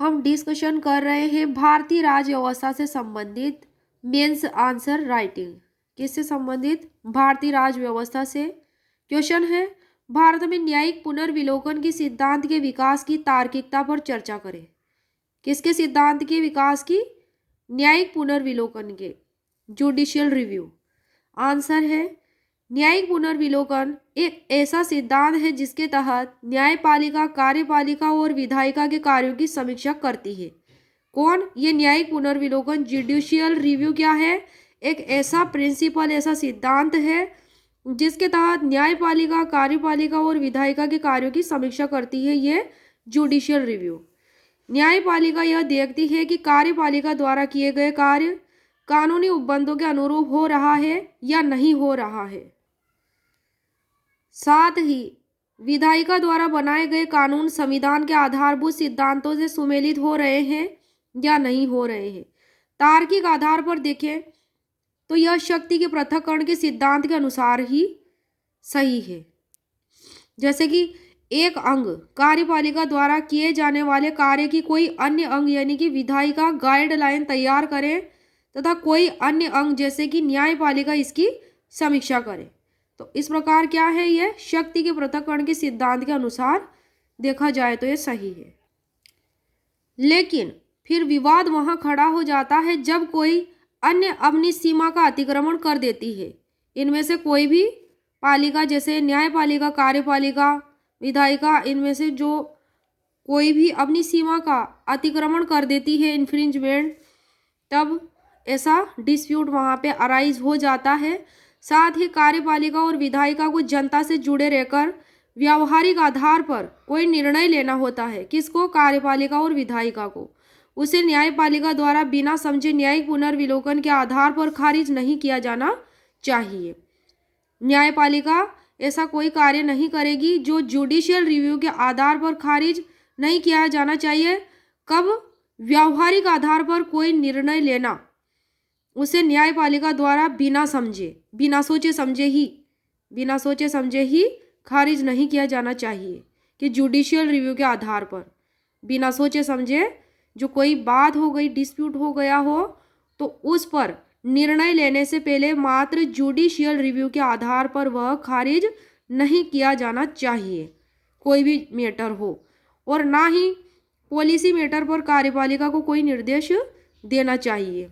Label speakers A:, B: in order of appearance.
A: हम डिस्कशन कर रहे हैं भारतीय राज्य व्यवस्था से संबंधित मेंस आंसर राइटिंग। किससे संबंधित? भारतीय राज्य व्यवस्था से। क्वेश्चन है, भारत में न्यायिक पुनर्विलोकन के सिद्धांत के विकास की तार्किकता पर चर्चा करें। किसके सिद्धांत के विकास की? न्यायिक पुनर्विलोकन के, जुडिशियल रिव्यू। आंसर है, न्यायिक पुनर्विलोकन एक ऐसा सिद्धांत है जिसके तहत न्यायपालिका कार्यपालिका और विधायिका के कार्यों की समीक्षा करती है। कौन? ये न्यायिक पुनर्विलोकन, जुडिशियल रिव्यू क्या है? एक ऐसा प्रिंसिपल, ऐसा सिद्धांत है जिसके तहत न्यायपालिका कार्यपालिका और विधायिका के कार्यों की समीक्षा करती है। ये जुडिशियल रिव्यू। न्यायपालिका यह देखती है कि कार्यपालिका द्वारा किए गए कार्य कानूनी उपबंधों के अनुरूप हो रहा है या नहीं हो रहा है। साथ ही विधायिका द्वारा बनाए गए कानून संविधान के आधारभूत सिद्धांतों से सुमेलित हो रहे हैं या नहीं हो रहे हैं। तार्किक आधार पर देखें तो यह शक्ति के पृथक्करण के सिद्धांत के अनुसार ही सही है। जैसे कि एक अंग कार्यपालिका द्वारा किए जाने वाले कार्य की कोई अन्य अंग यानी कि विधायिका गाइडलाइन तैयार करे तथा कोई अन्य अंग जैसे कि न्यायपालिका इसकी समीक्षा करे। तो इस प्रकार क्या है? यह शक्ति के पृथक्करण के सिद्धांत के अनुसार देखा जाए तो यह सही है। लेकिन फिर विवाद वहां खड़ा हो जाता है जब कोई अन्य अपनी सीमा का अतिक्रमण कर देती है। इनमें से कोई भी पालिका, जैसे न्यायपालिका, कार्यपालिका, विधायिका, इनमें से जो कोई भी अपनी सीमा का अतिक्रमण कर देती है, इन्फ्रिंजमेंट, तब ऐसा डिस्प्यूट वहाँ पे अराइज हो जाता है। साथ ही कार्यपालिका और विधायिका को जनता से जुड़े रहकर व्यावहारिक आधार पर कोई निर्णय लेना होता है। किसको? कार्यपालिका और विधायिका को। उसे न्यायपालिका द्वारा बिना समझे न्यायिक पुनर्विलोकन के आधार पर खारिज नहीं किया जाना चाहिए। न्यायपालिका ऐसा कोई कार्य नहीं करेगी जो जुडिशियल रिव्यू के आधार पर खारिज नहीं किया जाना चाहिए। कब? व्यावहारिक आधार पर कोई निर्णय लेना उसे न्यायपालिका द्वारा बिना सोचे समझे ही खारिज नहीं किया जाना चाहिए। कि जुडिशियल रिव्यू के आधार पर बिना सोचे समझे जो कोई बात हो गई, डिस्प्यूट हो गया हो, तो उस पर निर्णय लेने से पहले मात्र जुडिशियल रिव्यू के आधार पर वह खारिज नहीं किया जाना चाहिए, कोई भी मैटर हो। और ना ही पॉलिसी मैटर पर कार्यपालिका को कोई निर्देश देना चाहिए।